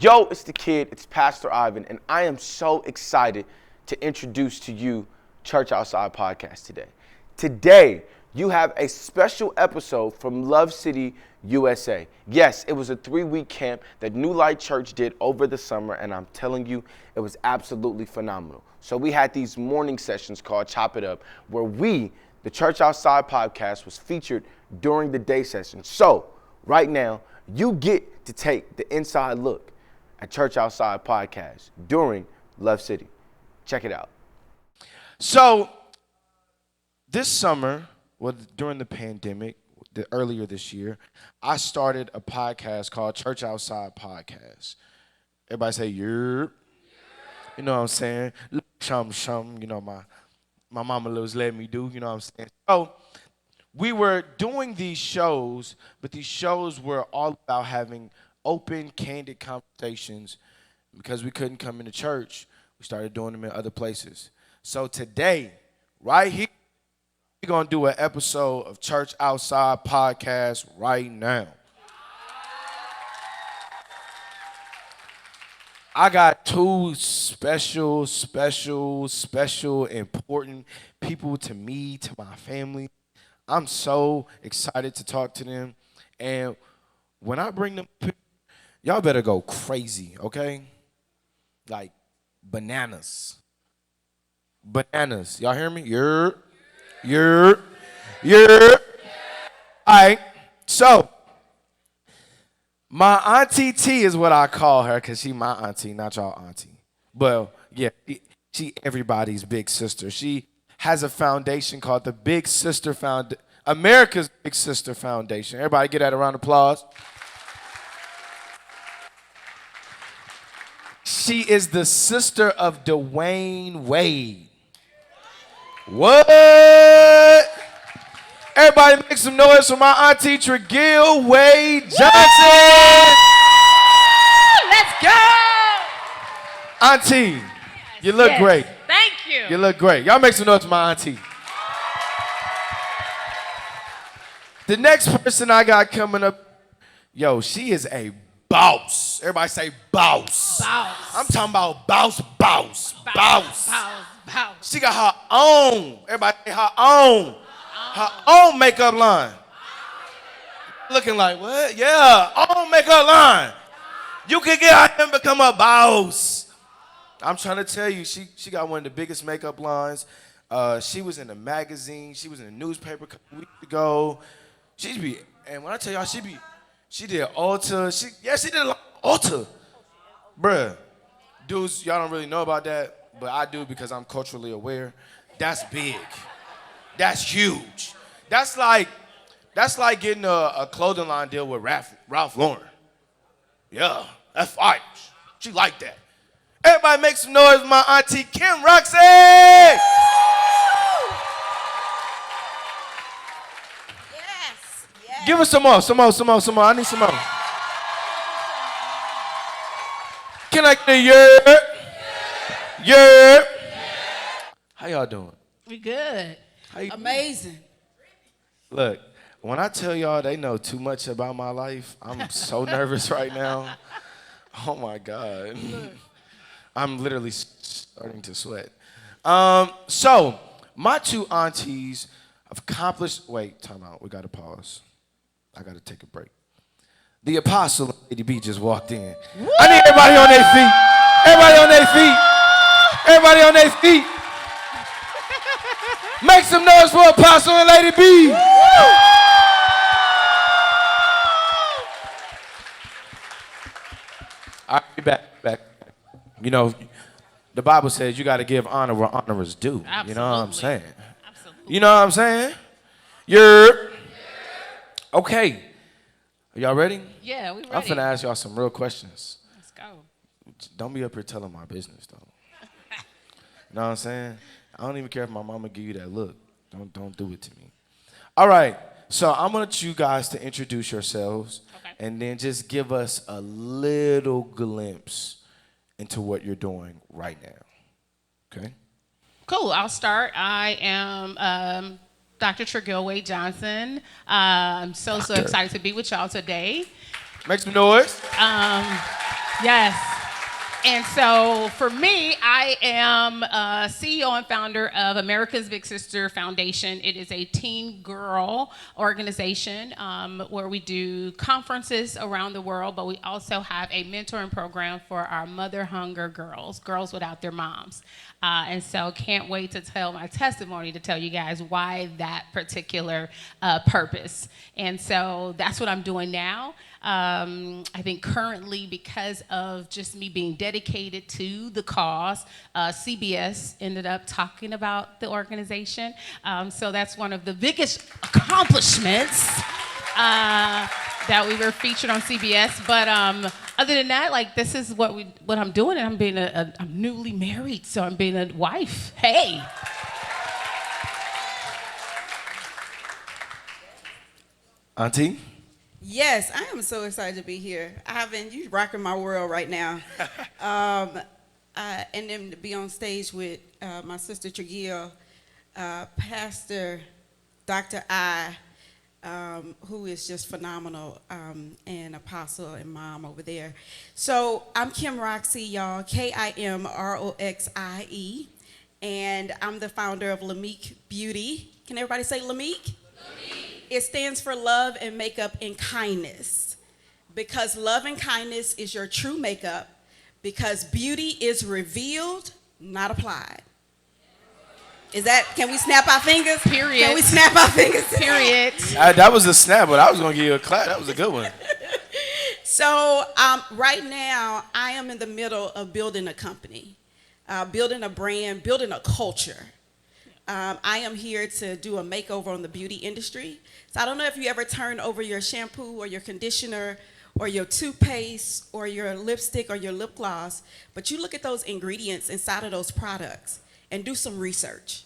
Yo, it's the kid, it's Pastor Ivan, and I am so excited to introduce to you Church Outside Podcast today. Today, you have a special episode from Love City, USA. Yes, it was a 3-week camp that New Light Church did over the summer, and I'm telling you, it was absolutely phenomenal. So we had these morning sessions called Chop It Up, where we, the Church Outside Podcast, was featured during the day session. So right now, you get to take the inside look at Church Outside Podcast during Love City. Check it out. So this summer, during the pandemic, earlier this year, I started a podcast called Church Outside Podcast. Everybody say, "Yerp." You know what I'm saying? Shum, you know, my mama was letting me do, you know what I'm saying? So we were doing these shows, but these shows were all about having open, candid conversations. Because we couldn't come into church, we started doing them in other places. So today, right here, we're going to do an episode of Church Outside Podcast right now. I got two special, important people to me, to my family. I'm so excited to talk to them. And when I bring them, y'all better go crazy, okay? Like bananas. Bananas. Y'all hear me? You're. All right. So, my auntie T is what I call her because she my auntie, not y'all auntie. Well, yeah, she everybody's big sister. She has a foundation called the Big Sister Foundation, America's Big Sister Foundation. Everybody get that a round of applause. She is the sister of Dwayne Wade. What? Everybody make some noise for my auntie Tragil Wade Johnson. Let's go. Auntie, you look great. Thank you. You look great. Y'all make some noise for my auntie. The next person I got coming up, yo, she is a boss. Everybody say boss. Boss. I'm talking about boss. Boss. She got her own. Everybody say her own. Her own makeup line. Looking like what? Yeah, own makeup line. You can get out and become a boss. I'm trying to tell you, she got one of the biggest makeup lines. She was in a magazine. She was in a newspaper a couple weeks ago. And when I tell y'all, she did Ulta. She did a lot of Ulta. Bruh, dudes, y'all don't really know about that, but I do because I'm culturally aware. That's big. That's huge. That's like getting a clothing line deal with Ralph Lauren. Yeah, that's fire. She like that. Everybody make some noise with my auntie Kim Roxie. Yes. Give us some more. I need some more. Can I get a yeah? How y'all doing? We good. Amazing. Look, when I tell y'all they know too much about my life, I'm so nervous right now. Oh my God. I'm literally starting to sweat. So, my two aunties have accomplished, wait, time out, we gotta pause. I gotta take a break. The apostle and Lady B just walked in. Woo! I need everybody on their feet. Everybody on their feet. Make some noise for Apostle and Lady B. Woo! All right, be back. You know, the Bible says you got to give honor where honor is due. Absolutely. You know what I'm saying? Absolutely. You know what I'm saying? You're okay. Are y'all ready? Yeah, we ready. I'm finna ask y'all some real questions. Let's go. Don't be up here telling my business, though. You know what I'm saying? I don't even care if my mama give you that look. Don't do it to me. All right. So I'm gonna let you guys to introduce yourselves, and then just give us a little glimpse into what you're doing right now. Okay? Cool. I'll start. I am Dr. Tragil Wade Johnson. I'm so excited to be with y'all today. Make some noise. Yes. And so for me, I am CEO and founder of America's Big Sister Foundation. It is a teen girl organization where we do conferences around the world, but we also have a mentoring program for our mother hunger girls, girls without their moms. And so can't wait to tell my testimony to tell you guys why that particular purpose. And so that's what I'm doing now. I think currently, because of just me being dedicated to the cause, CBS ended up talking about the organization. So that's one of the biggest accomplishments that we were featured on CBS. But other than that, like this is what I'm doing, and I'm newly married, so I'm being a wife. Hey. Auntie? Yes, I am so excited to be here. You rocking my world right now. And then to be on stage with my sister Tragil, Pastor Dr. I, who is just phenomenal, and apostle and mom over there. So I'm Kim Roxie, y'all, KIMROXIE, and I'm the founder of LAMIK Beauty. Can everybody say LAMIK? It stands for love and makeup and kindness, because love and kindness is your true makeup, because beauty is revealed, not applied. Can we snap our fingers? Period. Can we snap our fingers? Period. That was a snap, but I was going to give you a clap. That was a good one. So right now, I am in the middle of building a company, building a brand, building a culture. I am here to do a makeover on the beauty industry. So I don't know if you ever turn over your shampoo or your conditioner or your toothpaste or your lipstick or your lip gloss, but you look at those ingredients inside of those products and do some research,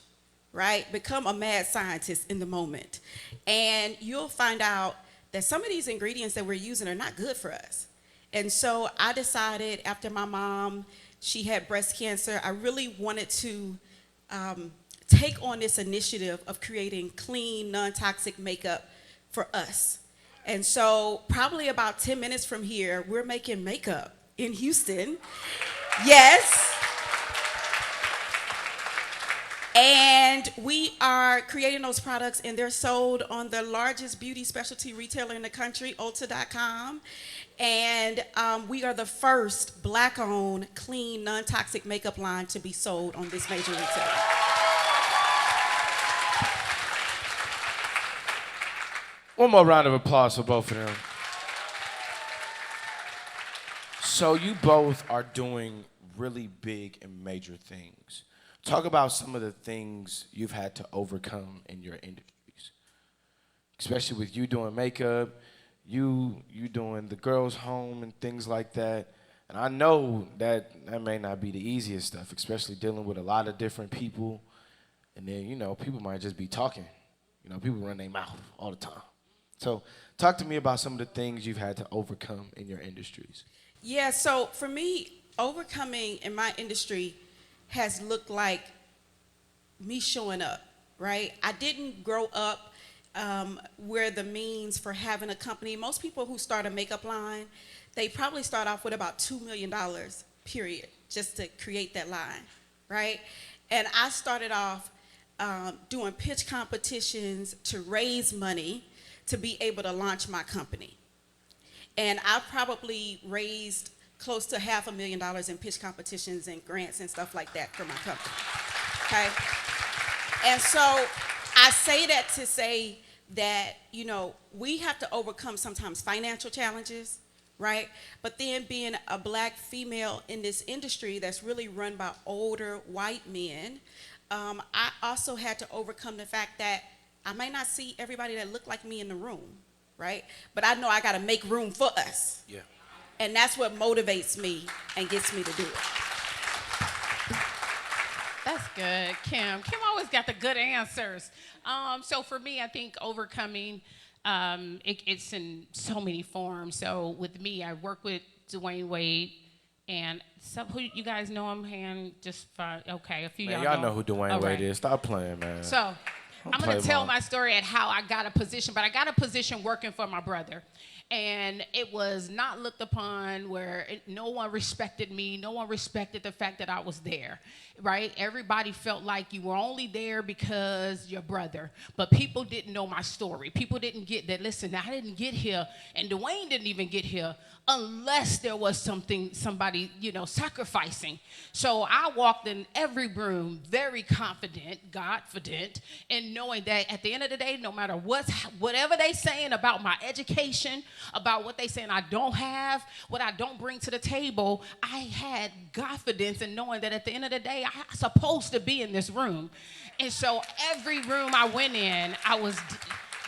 right? Become a mad scientist in the moment. And you'll find out that some of these ingredients that we're using are not good for us. And so I decided, after my mom, she had breast cancer, I really wanted to take on this initiative of creating clean, non-toxic makeup for us. And so probably about 10 minutes from here, we're making makeup in Houston. Yes. And we are creating those products, and they're sold on the largest beauty specialty retailer in the country, Ulta.com. And we are the first Black-owned, clean, non-toxic makeup line to be sold on this major retailer. One more round of applause for both of them. So you both are doing really big and major things. Talk about some of the things you've had to overcome in your industries, especially with you doing makeup, you doing the girls' home and things like that. And I know that may not be the easiest stuff, especially dealing with a lot of different people. And then, people might just be talking. People run their mouth all the time. So talk to me about some of the things you've had to overcome in your industries. Yeah, so for me, overcoming in my industry has looked like me showing up, right? I didn't grow up where the means for having a company. Most people who start a makeup line, they probably start off with about $2 million, period, just to create that line, right? And I started off doing pitch competitions to raise money to be able to launch my company. And I probably raised close to $500,000 in pitch competitions and grants and stuff like that for my company, okay? And so I say that to say that, we have to overcome sometimes financial challenges, right? But then being a Black female in this industry that's really run by older white men, I also had to overcome the fact that I might not see everybody that look like me in the room, right? But I know I gotta make room for us. Yeah. And that's what motivates me and gets me to do it. That's good, Kim. Kim always got the good answers. So for me, I think overcoming, it's in so many forms. So with me, I work with Dwayne Wade, and who you guys know him, hand just fine. Okay, a few Man, y'all know who Dwayne Wade is. Stop playing, man. So I'm going to tell my story at how I got a position, but I got a position working for my brother. And it was not looked upon where no one respected me. No one respected the fact that I was there, right? Everybody felt like you were only there because your brother. But people didn't know my story. People didn't get that, listen, I didn't get here, and Dwayne didn't even get here unless there was somebody, sacrificing. So I walked in every room very confident, Godfident, and knowing that at the end of the day, no matter whatever they saying about my education, about what they saying I don't have, what I don't bring to the table, I had confidence in knowing that at the end of the day, I'm supposed to be in this room. And so every room I went in,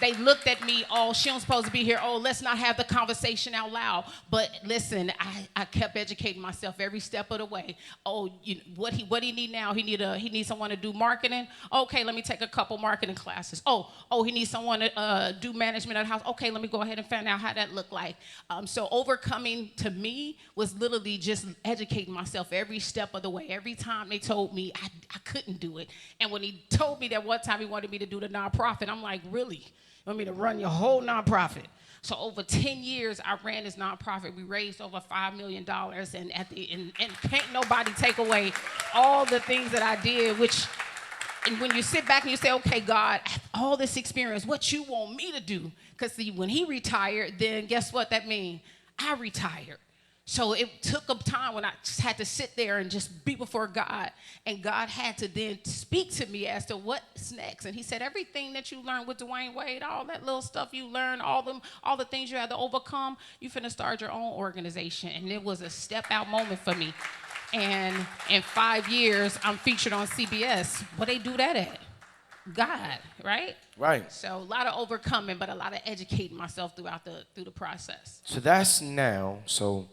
they looked at me, oh, she don't supposed to be here. Oh, let's not have the conversation out loud. But listen, I kept educating myself every step of the way. Oh, what he need now? He needs someone to do marketing. Okay, let me take a couple marketing classes. Oh, he needs someone to do management of the house. Okay, let me go ahead and find out how that looked like. So overcoming to me was literally just educating myself every step of the way. Every time they told me I couldn't do it. And when he told me that one time he wanted me to do the nonprofit, I'm like, really? You want me to run your whole nonprofit? So over 10 years, I ran this nonprofit. We raised over $5 million, and can't nobody take away all the things that I did, and when you sit back and you say, okay, God, all this experience, what you want me to do? Because see, when he retired, then guess what that means? I retired. So it took a time when I just had to sit there and just be before God. And God had to then speak to me as to what's next. And he said, everything that you learned with Dwayne Wade, all that little stuff you learned, all the things you had to overcome, you finna start your own organization. And it was a step out moment for me. And in 5 years, I'm featured on CBS. What they do that at? God, right? Right. So a lot of overcoming, but a lot of educating myself through the process. So that's now. So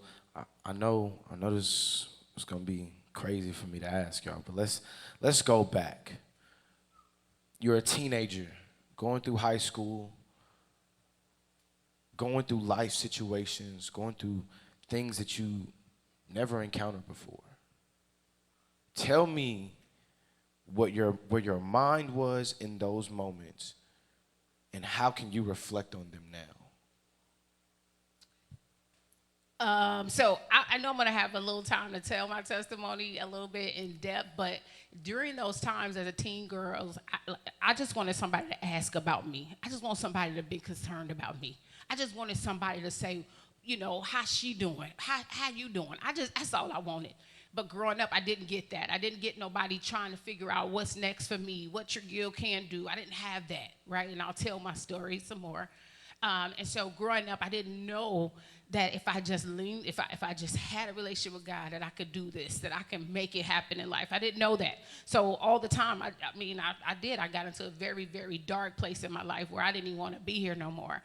I know this is gonna be crazy for me to ask y'all, but let's go back. You're a teenager going through high school, going through life situations, going through things that you never encountered before. Tell me where your mind was in those moments, and how can you reflect on them now? So I know I'm going to have a little time to tell my testimony a little bit in depth, but during those times as a teen girl, I just wanted somebody to ask about me. I just want somebody to be concerned about me. I just wanted somebody to say, how's she doing? How you doing? That's all I wanted. But growing up, I didn't get that. I didn't get nobody trying to figure out what's next for me, what your girl can do. I didn't have that, right? And I'll tell my story some more. And so growing up, I didn't know that if I just leaned, if I just had a relationship with God, that I could do this, that I can make it happen in life. I didn't know that. So all the time, I got into a very, very dark place in my life where I didn't even want to be here no more.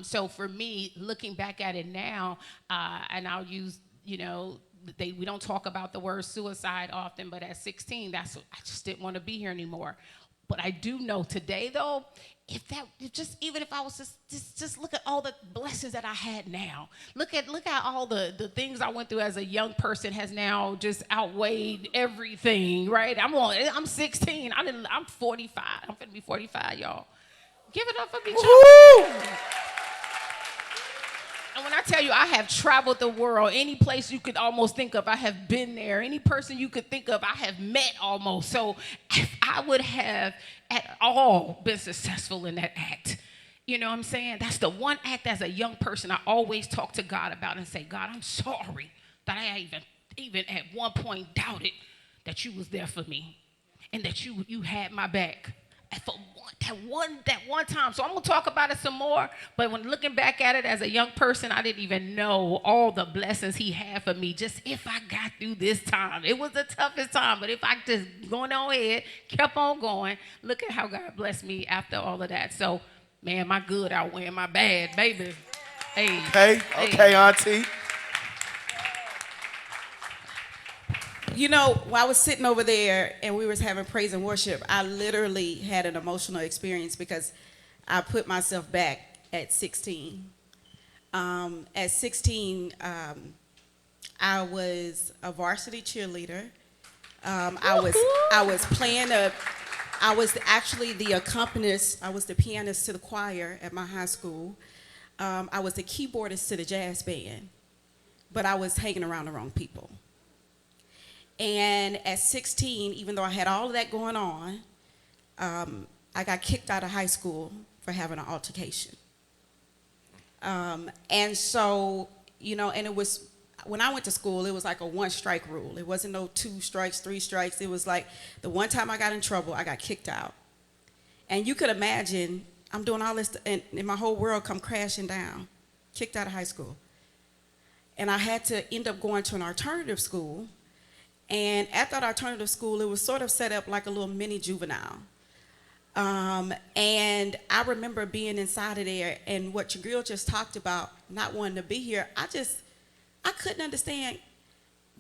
So for me, looking back at it now, and I'll use, we don't talk about the word suicide often, but at 16, I just didn't want to be here anymore. But I do know today, though, even if I was just look at all the blessings that I had now. Look at all the things I went through as a young person has now just outweighed everything, right? I'm 16. I'm 45. I'm finna be 45, y'all. Give it up for me, y'all. And when I tell you I have traveled the world, any place you could almost think of, I have been there. Any person you could think of, I have met almost. So if I would have at all been successful in that act, you know what I'm saying? That's the one act as a young person I always talk to God about and say, God, I'm sorry that I even at one point doubted that you was there for me and that you had my back. And for that one time. So I'm going to talk about it some more. But when looking back at it as a young person, I didn't even know all the blessings he had for me. Just if I got through this time. It was the toughest time. But if I just going on ahead, kept on going, look at how God blessed me after all of that. So, man, my good outweighing my bad, baby. Hey. Okay, auntie. While I was sitting over there and we was having praise and worship, I literally had an emotional experience because I put myself back at 16. At 16, I was a varsity cheerleader. I was actually the accompanist. I was the pianist to the choir at my high school. I was the keyboardist to the jazz band, but I was hanging around the wrong people. And at 16, even though I had all of that going on, I got kicked out of high school for having an altercation. And so, and it was, when I went to school, it was like a one strike rule. It wasn't no 2 strikes, 3 strikes. It was like the one time I got in trouble, I got kicked out. And you could imagine, I'm doing all this, and my whole world come crashing down, kicked out of high school. And I had to end up going to an alternative school. And at that alternative school, it was sort of set up like a little mini juvenile. And I remember being inside of there, and what your girl just talked about, not wanting to be here, I couldn't understand,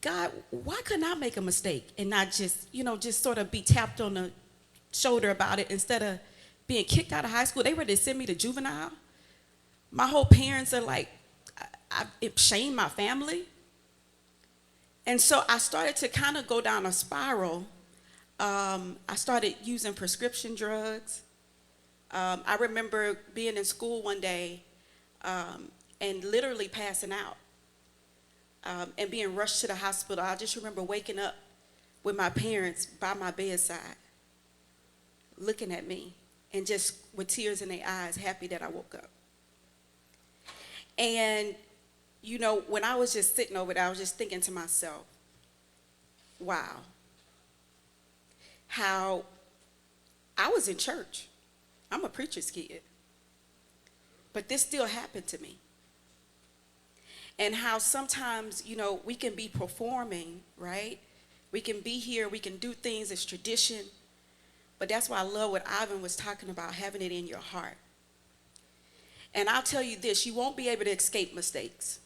God, why couldn't I make a mistake and not just, just sort of be tapped on the shoulder about it instead of being kicked out of high school? They were to send me to juvenile. My whole parents are like, it shamed my family. And so I started to kind of go down a spiral. I started using prescription drugs. I remember being in school one day and literally passing out and being rushed to the hospital. I just remember waking up with my parents by my bedside, looking at me and just with tears in their eyes, happy that I woke up. And, when I was just sitting over there, I was just thinking to myself, wow, how I was in church. I'm a preacher's kid. But this still happened to me. And how sometimes, we can be performing, right? We can be here, we can do things as tradition. But that's why I love what Ivan was talking about, having it in your heart. And I'll tell you this, you won't be able to escape mistakes.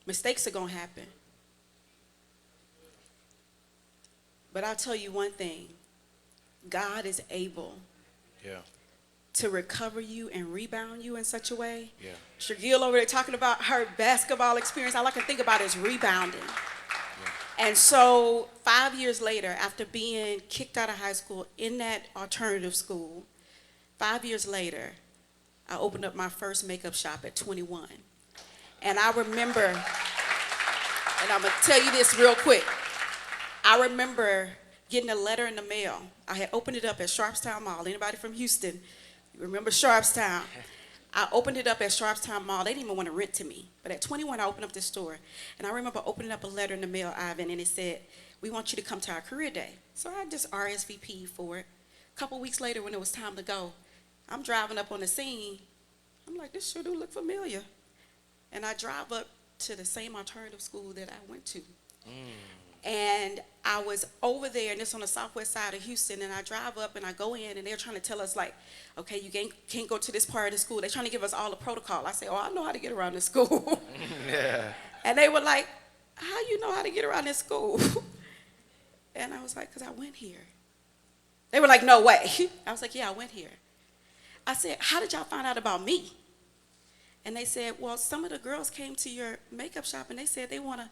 Mistakes are going to happen. But I'll tell you one thing, God is able to recover you and rebound you in such a way. Yeah. Tragil over there talking about her basketball experience, all I can think about is rebounding. Yeah. And so 5 years later, after being kicked out of high school in that alternative school, 5 years later, I opened up my first makeup shop at 21. And I remember, and I'm going to tell you this real quick. I remember getting a letter in the mail. I had opened it up at Sharpstown Mall. Anybody from Houston? You remember Sharpstown? I opened it up at Sharpstown Mall. They didn't even want to rent to me. But at 21, I opened up this store. And I remember opening up a letter in the mail, Ivan, and it said, we want you to come to our career day. So I just RSVP'd for it. A couple weeks later, when it was time to go, I'm driving up on the scene. I'm like, this sure do look familiar. And I drive up to the same alternative school that I went to. And I was over there, and it's on the southwest side of Houston, and I drive up and I go in, and they're trying to tell us, like, okay, you can't go to this part of the school. They're trying to give us all the protocol. I say, oh, I know how to get around this school. Yeah. And they were like, how you know how to get around this school? And I was like, because I went here. They were like, no way. I was like, yeah, I went here. I said, how did y'all find out about me? And they said, well, some of the girls came to your makeup shop, and they said they want to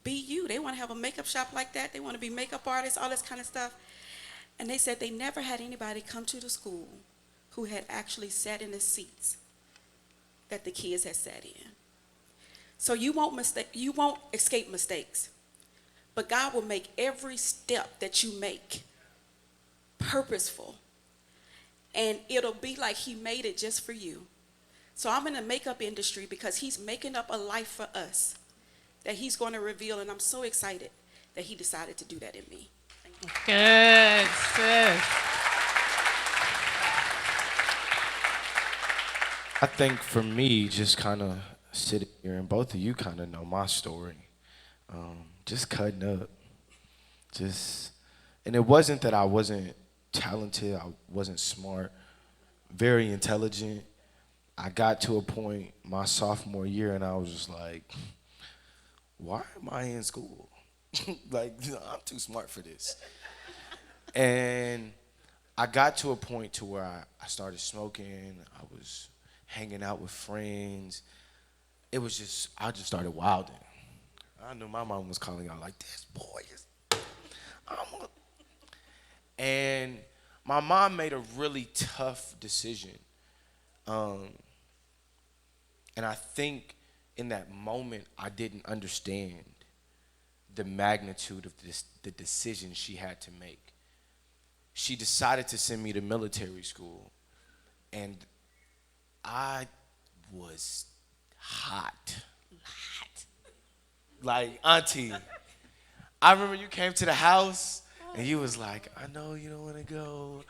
be you. They want to have a makeup shop like that. They want to be makeup artists, all this kind of stuff. And they said they never had anybody come to the school who had actually sat in the seats that the kids had sat in. So you won't escape mistakes. But God will make every step that you make purposeful. And it'll be like he made it just for you. So I'm in the makeup industry because he's making up a life for us that he's going to reveal, and I'm so excited that he decided to do that in me. Good, sis. I think for me, just kind of sitting here, and both of you kind of know my story, just cutting up. And it wasn't that I wasn't talented, I wasn't smart, very intelligent. I got to a point my sophomore year, and I was just like, why am I in school? Like, I'm too smart for this. And I got to a point to where I started smoking. I was hanging out with friends. I just started wilding. I knew my mom was calling out like, this boy is, and my mom made a really tough decision. And I think in that moment, I didn't understand the magnitude of the decision she had to make. She decided to send me to military school, and I was hot. Like, auntie, I remember you came to the house and you was like, I know you don't want to go.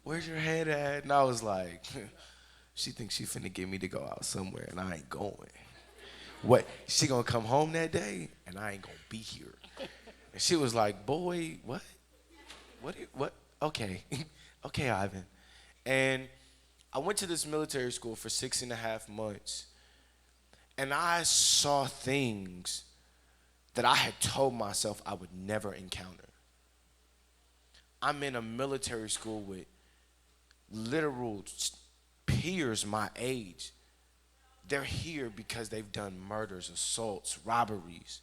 Where's your head at? And I was like, she thinks she finna get me to go out somewhere and I ain't going. What? She gonna come home that day and I ain't gonna be here. And she was like, boy, what? What? Okay. Okay, Ivan. And I went to this military school for 6.5 months, and I saw things that I had told myself I would never encounter. I'm in a military school with literal peers my age. They're here because they've done murders, assaults, robberies.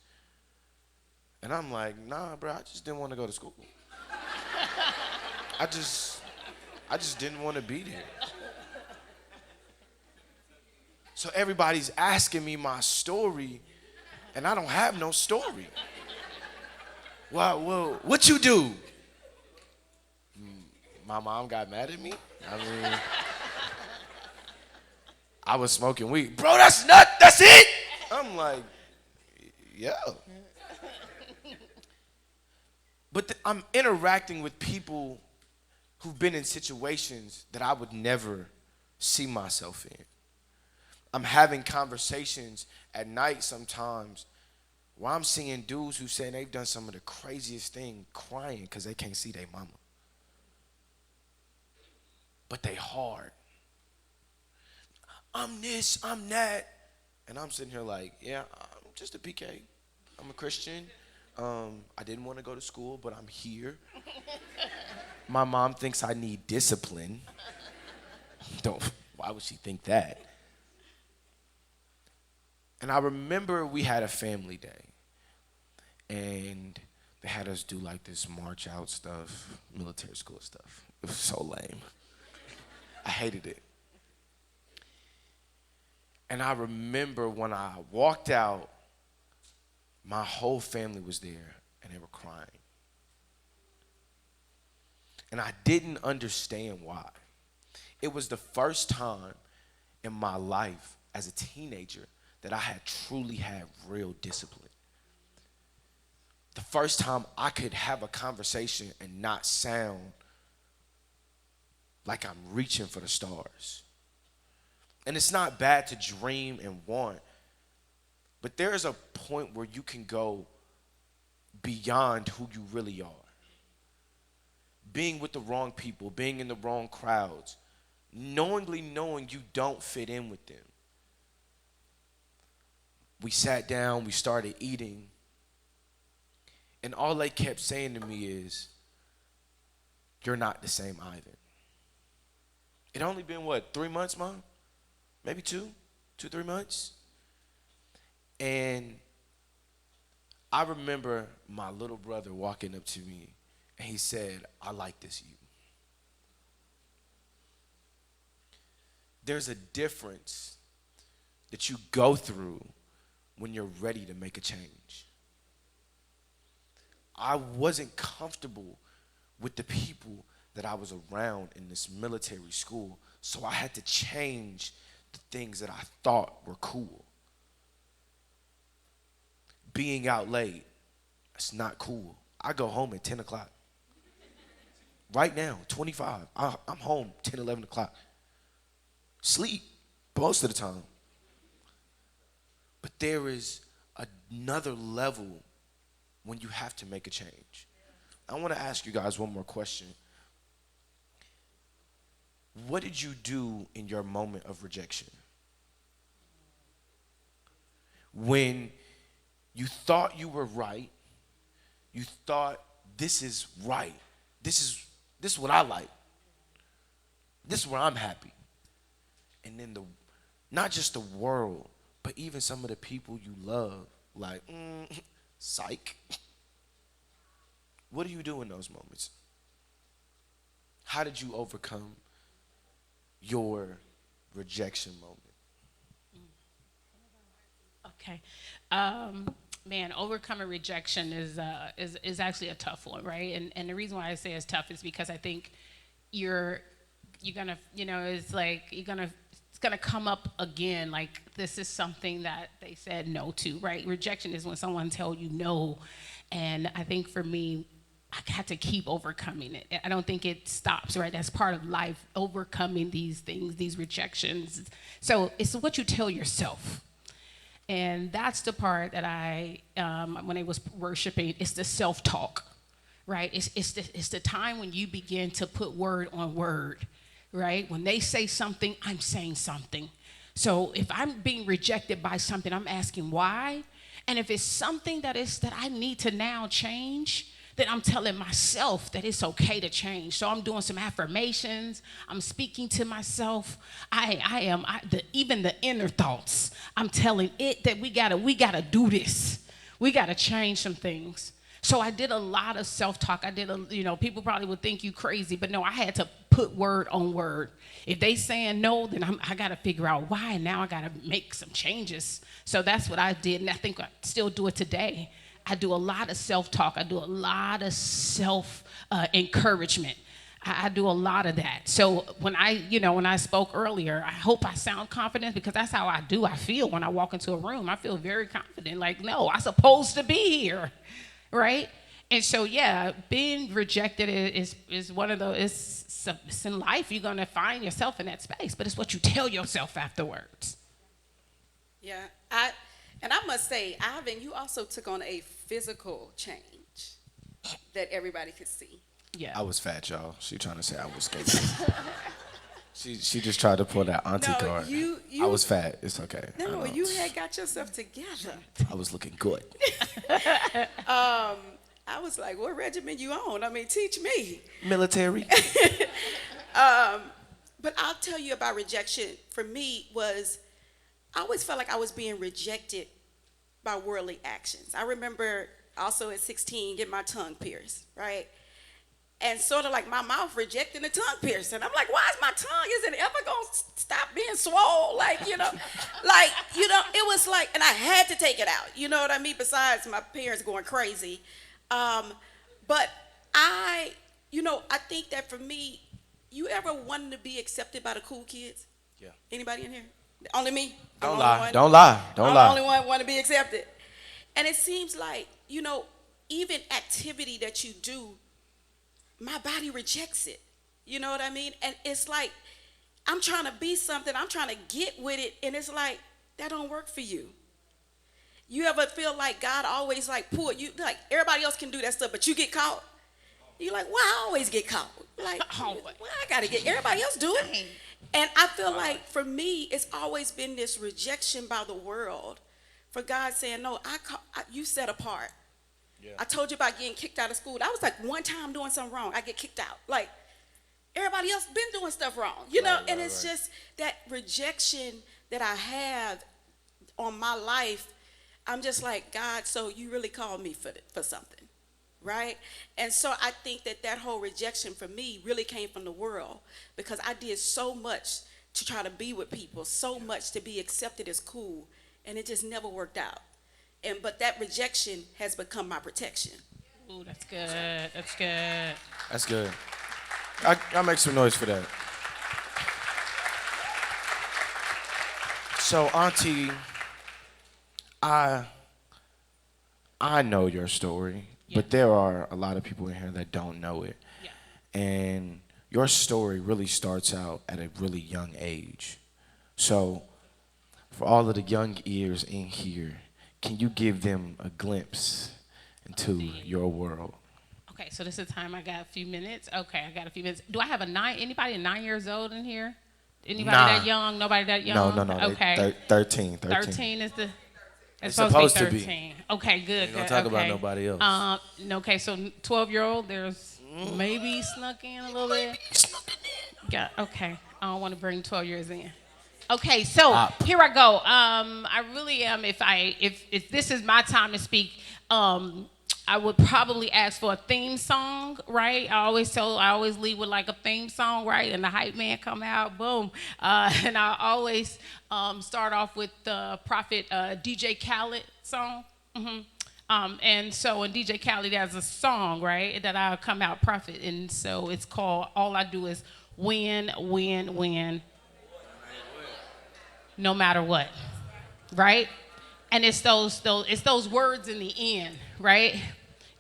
And I'm like, nah, bro, I just didn't want to go to school. I just didn't want to be there. So everybody's asking me my story, and I don't have no story. Well, what you do? My mom got mad at me. I mean, I was smoking weed. Bro, that's it? I'm like, yeah. But I'm interacting with people who've been in situations that I would never see myself in. I'm having conversations at night sometimes where I'm seeing dudes who say they've done some of the craziest thing crying because they can't see their mama. But they hard. I'm this, I'm that. And I'm sitting here like, yeah, I'm just a PK. I'm a Christian. I didn't want to go to school, but I'm here. My mom thinks I need discipline. Why would she think that? And I remember we had a family day, and they had us do like this march out stuff, military school stuff. It was so lame. I hated it. And I remember when I walked out, my whole family was there, and they were crying. And I didn't understand why. It was the first time in my life as a teenager that I had truly had real discipline. The first time I could have a conversation and not sound like I'm reaching for the stars. And it's not bad to dream and want, but there is a point where you can go beyond who you really are. Being with the wrong people, being in the wrong crowds, knowingly knowing you don't fit in with them. We sat down, we started eating, and all they kept saying to me is, you're not the same Ivan. It only been, 3 months, Mom? Maybe 3 months? And I remember my little brother walking up to me, and he said, I like this you. There's a difference that you go through when you're ready to make a change. I wasn't comfortable with the people that I was around in this military school, so I had to change the things that I thought were cool. Being out late, it's not cool. I go home at 10 o'clock. Right now, 25, I'm home 10, 11 o'clock. Sleep most of the time. But there is another level when you have to make a change. I want to ask you guys one more question. What did you do in your moment of rejection? When you thought you were right, you thought this is right. This is what I like. This is where I'm happy. And then not just the world, but even some of the people you love, like, psych. What do you do in those moments? How did you overcome your rejection moment? Okay. Man, overcoming rejection is actually a tough one, right? And the reason why I say it's tough is because I think you're gonna, it's like it's gonna come up again. Like, this is something that they said no to, right? Rejection is when someone tells you no, and I think for me, I had to keep overcoming it. I don't think it stops, right? That's part of life, overcoming these things, these rejections. So it's what you tell yourself. And that's the part that when I was worshiping, it's the self-talk, right? It's the time when you begin to put word on word, right? When they say something, I'm saying something. So if I'm being rejected by something, I'm asking why. And if it's something that I need to now change, then I'm telling myself that it's okay to change. So I'm doing some affirmations. I'm speaking to myself. Even the inner thoughts. I'm telling it that we gotta do this. We gotta change some things. So I did a lot of self-talk. People probably would think you crazy, but no, I had to put word on word. If they saying no, then I gotta figure out why. And now I gotta make some changes. So that's what I did, and I think I still do it today. I do a lot of self-talk. I do a lot of self-encouragement. I do a lot of that. So when I spoke earlier, I hope I sound confident, because that's how I feel when I walk into a room. I feel very confident. Like, no, I'm supposed to be here, right? And so, yeah, being rejected is one of those. It's in life. You're gonna find yourself in that space, but it's what you tell yourself afterwards. Yeah, I must say, Ivan, you also took on a physical change that everybody could see. Yeah. I was fat, y'all. She trying to say I was skinny. she just tried to pull that auntie card. I was fat. It's okay. No, you had got yourself together. I was looking good. I was like, what regiment you on? I mean, teach me. Military. But I'll tell you about rejection. For me, I always felt like I was being rejected by worldly actions. I remember also at 16 getting my tongue pierced, right? And sort of like my mouth rejecting the tongue piercing. I'm like, why is my tongue? Is it ever going to stop being swole? It was like, and I had to take it out. You know what I mean? Besides my parents going crazy. But I think that for me, you ever wanted to be accepted by the cool kids? Yeah. Anybody in here? Only me? Don't lie. Don't lie. I'm the only one want to be accepted. And it seems like, even activity that you do, my body rejects it. You know what I mean? And it's like, I'm trying to be something, I'm trying to get with it, and it's like, that don't work for you. You ever feel like God always like pull you, like everybody else can do that stuff, but you get caught? You're like, why I always get caught? Like, why I gotta get, everybody else do it? And I feel like for me, it's always been this rejection by the world for God saying, no, you set apart. Yeah. I told you about getting kicked out of school. That was like one time doing something wrong, I get kicked out. Like, everybody else been doing stuff wrong, and it's just that rejection that I have on my life. I'm just like, God, so you really called me for something, right? And so I think that whole rejection for me really came from the world, because I did so much to try to be with people, so much to be accepted as cool, and it just never worked out. But that rejection has become my protection. Ooh, that's good. That's good. That's good. I'll make some noise for that. So, Auntie, I know your story, but there are a lot of people in here that don't know it. Yeah. And your story really starts out at a really young age. So, for all of the young ears in here, can you give them a glimpse into your world? Okay, so this is the time. I got a few minutes. Okay, I got a few minutes. Do I have anybody 9 years old in here? Anybody that young? Nobody that young? No. Okay. 13. 13 is the... It's supposed to be. 13. Okay, good. Don't talk about nobody else. Okay, so 12-year-old, there's maybe snuck in a little bit. Okay, I don't want to bring 12 years in. Okay, so here I go. I really am. If this is my time to speak, I would probably ask for a theme song, right? I always lead with like a theme song, right? And the hype man come out, boom. And I always start off with the Prophet DJ Khaled song. And so in DJ Khaled has a song, right, that I'll come out Prophet. And so it's called All I Do Is Win, Win, Win, no matter what, right? And it's those words in the end, right?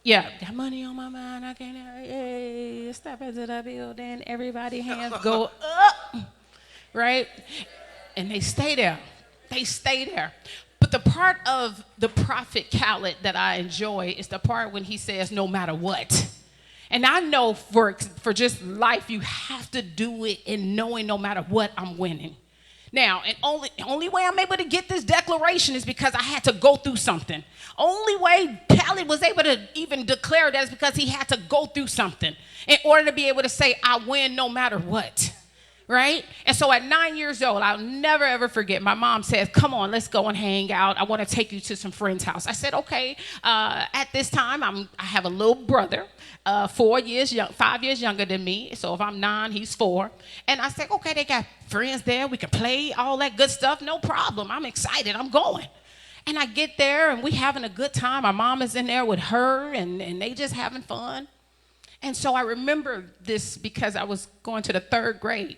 Yeah, got money on my mind, I can't, hey, step into the building, everybody hands go up, right? And they stay there. They stay there. But the part of the Prophet Khaled that I enjoy is the part when he says, no matter what. And I know for just life, you have to do it in knowing no matter what, I'm winning. Now, and only way I'm able to get this declaration is because I had to go through something. Only way Khaled was able to even declare that is because he had to go through something in order to be able to say, I win no matter what. Right? And so at 9 years old, I'll never, ever forget, my mom says, come on, let's go and hang out. I want to take you to some friend's house. I said, okay. At this time, I have a little brother, 5 years younger than me. So if I'm 9, he's 4. And I said, okay, they got friends there. We can play all that good stuff. No problem. I'm excited. I'm going. And I get there, and we having a good time. My mom is in there with her, and they just having fun. And so I remember this because I was going to the 3rd grade.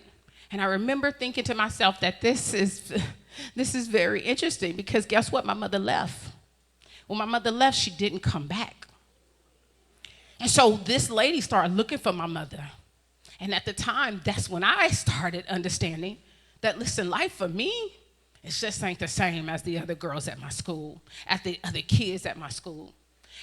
And I remember thinking to myself that this is very interesting because guess what? My mother left. When my mother left, she didn't come back. And so this lady started looking for my mother. And at the time, that's when I started understanding that, listen, life for me, it just ain't the same as the other girls at my school, as the other kids at my school.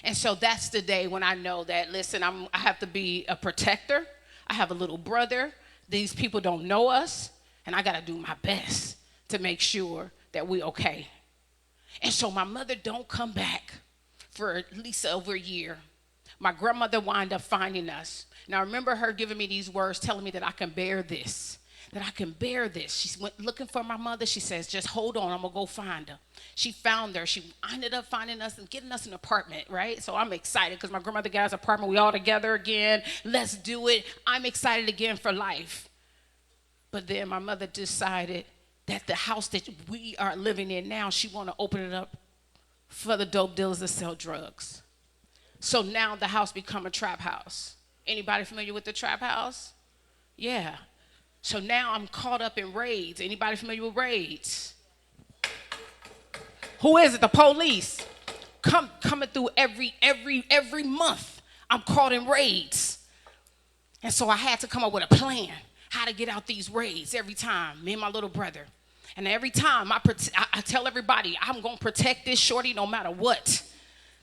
And so that's the day when I know that, listen, I have to be a protector. I have a little brother. These people don't know us, and I got to do my best to make sure that we're okay. And so my mother don't come back for at least over a year. My grandmother wound up finding us. And I remember her giving me these words, telling me that I can bear this, that I can bear this. She went looking for my mother. She says, just hold on, I'm going to go find her. She found her. She ended up finding us and getting us an apartment, right? So I'm excited because my grandmother got us an apartment. We all together again. Let's do it. I'm excited again for life. But then my mother decided that the house that we are living in now, she want to open it up for the dope dealers to sell drugs. So now the house become a trap house. Anybody familiar with the trap house? Yeah. So now I'm caught up in raids. Anybody familiar with raids? Who is it? The police. Coming through every month. I'm caught in raids. And so I had to come up with a plan how to get out these raids every time, me and my little brother. And every time I tell everybody, I'm going to protect this shorty no matter what.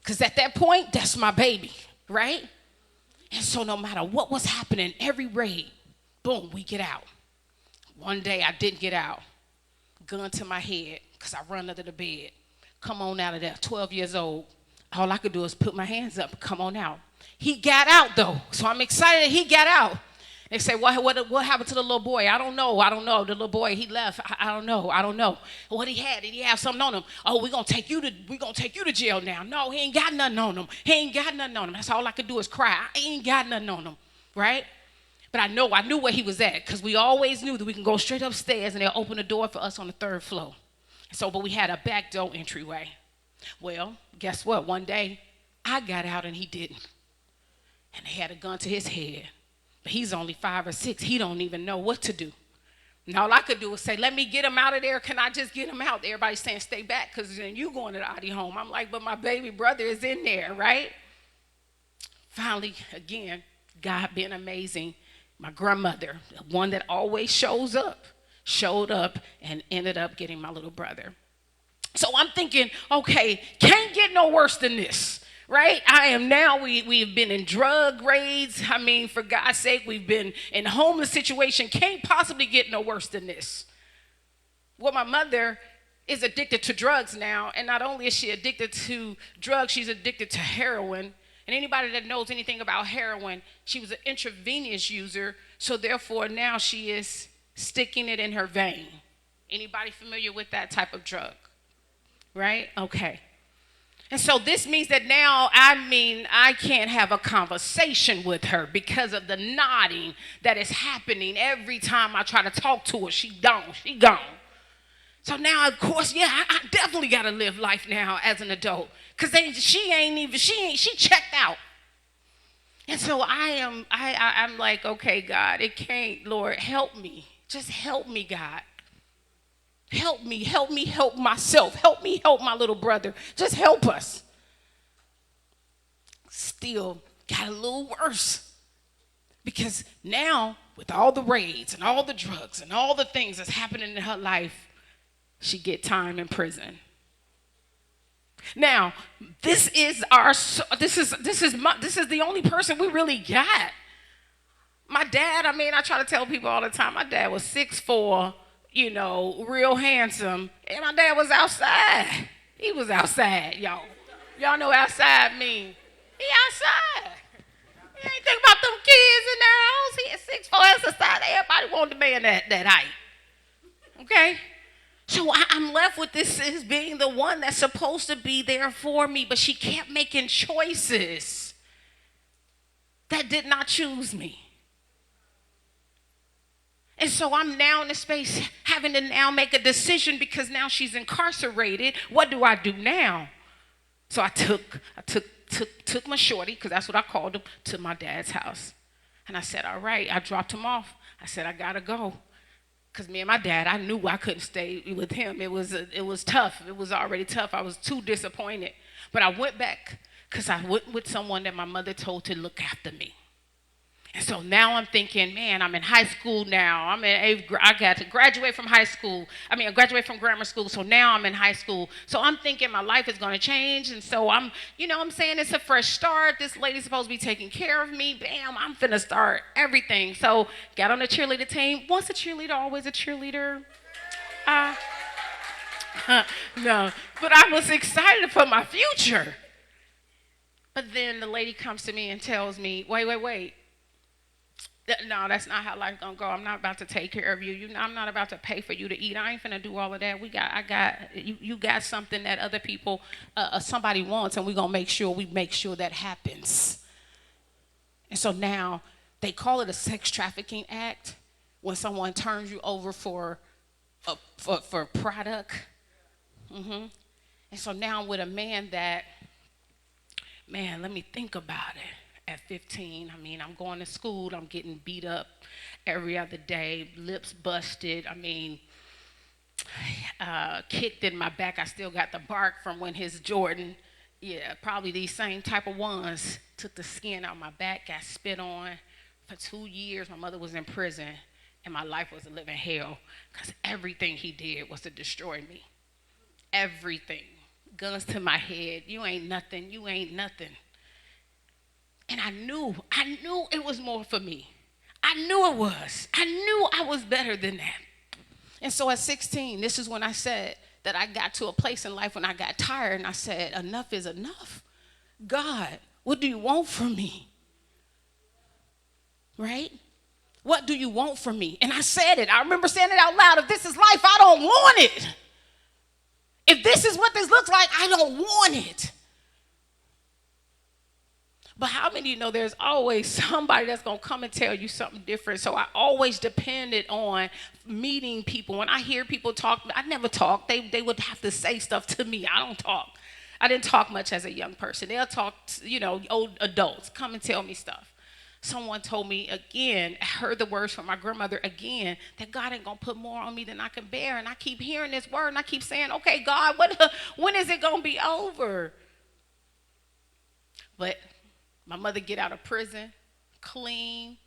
Because at that point, that's my baby, right? And so no matter what was happening, every raid, boom, we get out. One day I didn't get out. Gun to my head because I run under the bed. Come on out of there, 12 years old. All I could do is put my hands up and come on out. He got out though, so I'm excited that he got out. They say, what happened to the little boy? I don't know. The little boy, he left. I don't know. What he had? Did he have something on him? Oh, we're gonna take you to jail now. No, he ain't got nothing on him. That's all I could do is cry. I ain't got nothing on him, right? But I knew where he was at, because we always knew that we can go straight upstairs and they'll open the door for us on the 3rd floor. But we had a back door entryway. Well, guess what? One day, I got out and he didn't. And they had a gun to his head. But he's only 5 or 6. He don't even know what to do. And all I could do was say, let me get him out of there. Can I just get him out? Everybody's saying, stay back, because then you going to the Audi home. I'm like, but my baby brother is in there, right? Finally, again, God being amazing, my grandmother, the one that always showed up and ended up getting my little brother. So I'm thinking, okay, can't get no worse than this. Right? We've been in drug raids. I mean, for God's sake, we've been in a homeless situation. Can't possibly get no worse than this. Well, my mother is addicted to drugs now. And not only is she addicted to drugs, she's addicted to heroin. And anybody that knows anything about heroin, she was an intravenous user. So therefore, now she is sticking it in her vein. Anybody familiar with that type of drug? Right? Okay. And so this means that now, I can't have a conversation with her because of the nodding that is happening every time I try to talk to her. She gone. So now, of course, yeah, I definitely got to live life now as an adult. Because she checked out. And so I'm like, okay, God, it can't, Lord, help me. Just help me, God. Help me help myself. Help me help my little brother. Just help us. Still got a little worse. Because now, with all the raids and all the drugs and all the things that's happening in her life, she get time in prison. Now, this is the only person we really got. My dad, I try to tell people all the time, my dad was 6'4", real handsome, and my dad was outside. He was outside, y'all. Y'all know outside mean. He outside. You ain't think about them kids in their house. He at 6'4", that's the size. Everybody wanted to be in that height. Okay? So I'm left with this as being the one that's supposed to be there for me, but she kept making choices that did not choose me. And so I'm now in a space having to now make a decision because now she's incarcerated. What do I do now? So I took my shorty, because that's what I called him, to my dad's house. And I said, all right, I dropped him off. I said, I gotta go. Because me and my dad, I knew I couldn't stay with him. It was tough. It was already tough. I was too disappointed. But I went back because I went with someone that my mother told to look after me. And so now I'm thinking, man, I'm in high school now. I got to graduate from high school. I graduate from grammar school. So now I'm in high school. So I'm thinking my life is going to change. And so I'm saying it's a fresh start. This lady's supposed to be taking care of me. Bam, I'm finna start everything. So got on the cheerleader team. Once a cheerleader, always a cheerleader. No, but I was excited for my future. But then the lady comes to me and tells me, wait. No, that's not how life's gonna go. I'm not about to take care of you. I'm not about to pay for you to eat. I ain't finna do all of that. You got something that other people, somebody wants, and we're gonna make sure that happens. And so now they call it a sex trafficking act when someone turns you over for product. And so now I'm with a man that, man, let me think about it. At 15, I'm going to school. I'm getting beat up every other day, lips busted. Kicked in my back. I still got the bark from when his Jordan, probably these same type of ones, took the skin out my back, got spit on. For 2 years, my mother was in prison, and my life was a living hell because everything he did was to destroy me. Everything. Guns to my head. You ain't nothing. And I knew it was more for me. I knew it was. I knew I was better than that. And so at 16, this is when I said that I got to a place in life when I got tired and I said, enough is enough. God, what do you want from me? Right? What do you want from me? And I said it. I remember saying it out loud. If this is life, I don't want it. If this is what this looks like, I don't want it. But how many of you know there's always somebody that's going to come and tell you something different? So I always depended on meeting people. When I hear people talk, I never talk. They would have to say stuff to me. I don't talk. I didn't talk much as a young person. They'll talk, old adults come and tell me stuff. Someone told me again, I heard the words from my grandmother again, that God ain't going to put more on me than I can bear. And I keep hearing this word and I keep saying, okay, God, when is it going to be over? But my mother get out of prison, clean,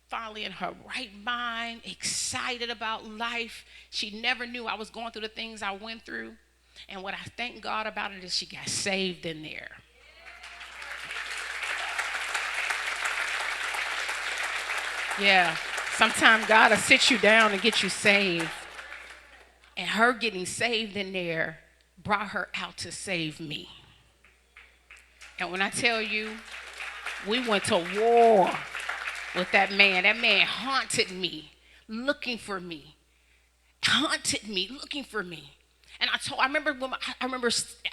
finally in her right mind, excited about life. She never knew I was going through the things I went through. And what I thank God about it is she got saved in there. Yeah, sometimes God will sit you down and get you saved. And her getting saved in there brought her out to save me. And when I tell you, we went to war with that man. That man haunted me, looking for me. And I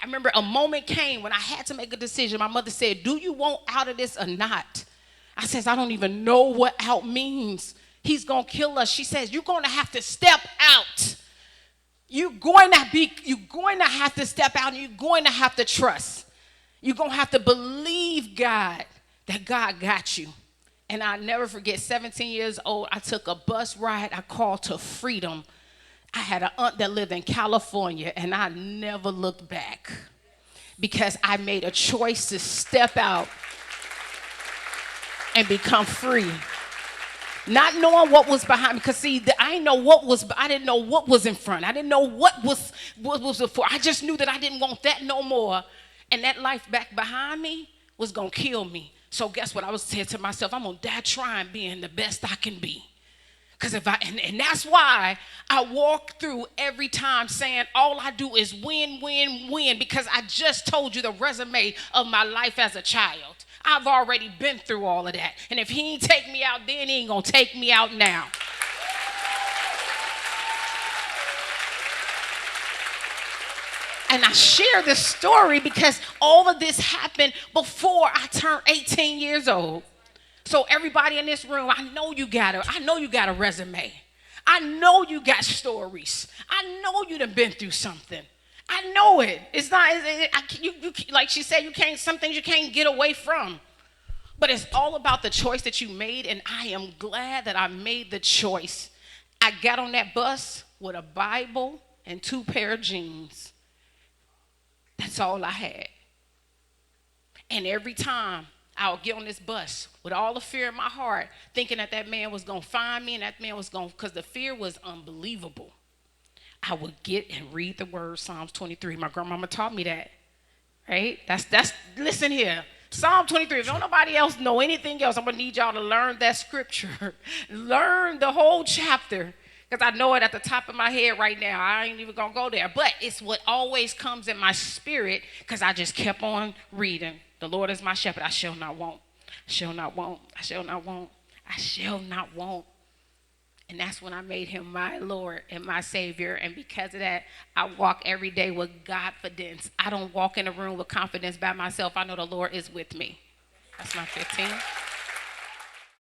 remember a moment came when I had to make a decision. My mother said, "Do you want out of this or not?" I says, "I don't even know what out means. He's going to kill us." She says, "You're going to have to step out. You're going to have to step out, and you're going to have to trust. You're going to have to believe God, that God got you." And I'll never forget, 17 years old, I took a bus ride. I called to Freedom. I had an aunt that lived in California, and I never looked back because I made a choice to step out and become free. Not knowing what was behind me, because see, I didn't know what was in front. I didn't know what was before. I just knew that I didn't want that no more. And that life back behind me was going to kill me. So guess what? I was saying to myself, I'm going to die trying being the best I can be. Because and that's why I walk through every time saying all I do is win, win, win, because I just told you the resume of my life as a child. I've already been through all of that. And if he ain't take me out then, he ain't going to take me out now. And I share this story because all of this happened before I turned 18 years old. So everybody in this room, I know you got a resume. I know you got stories. I know you done been through something. I know it. It's not, like she said, some things you can't get away from. But it's all about the choice that you made, and I am glad that I made the choice. I got on that bus with a Bible and 2 pair of jeans. That's all I had. And every time I would get on this bus with all the fear in my heart, thinking that man was going to find me and that man was going to, because the fear was unbelievable. I would get and read the word, Psalms 23. My grandmama taught me that, right? That's listen here. Psalm 23, if don't nobody else know anything else, I'm going to need y'all to learn that scripture. Learn the whole chapter, because I know it at the top of my head right now. I ain't even going to go there. But it's what always comes in my spirit, because I just kept on reading. The Lord is my shepherd. I shall not want. I shall not want. I shall not want. I shall not want. And that's when I made him my Lord and my Savior. And because of that, I walk every day with confidence. I don't walk in a room with confidence by myself. I know the Lord is with me. That's my 15.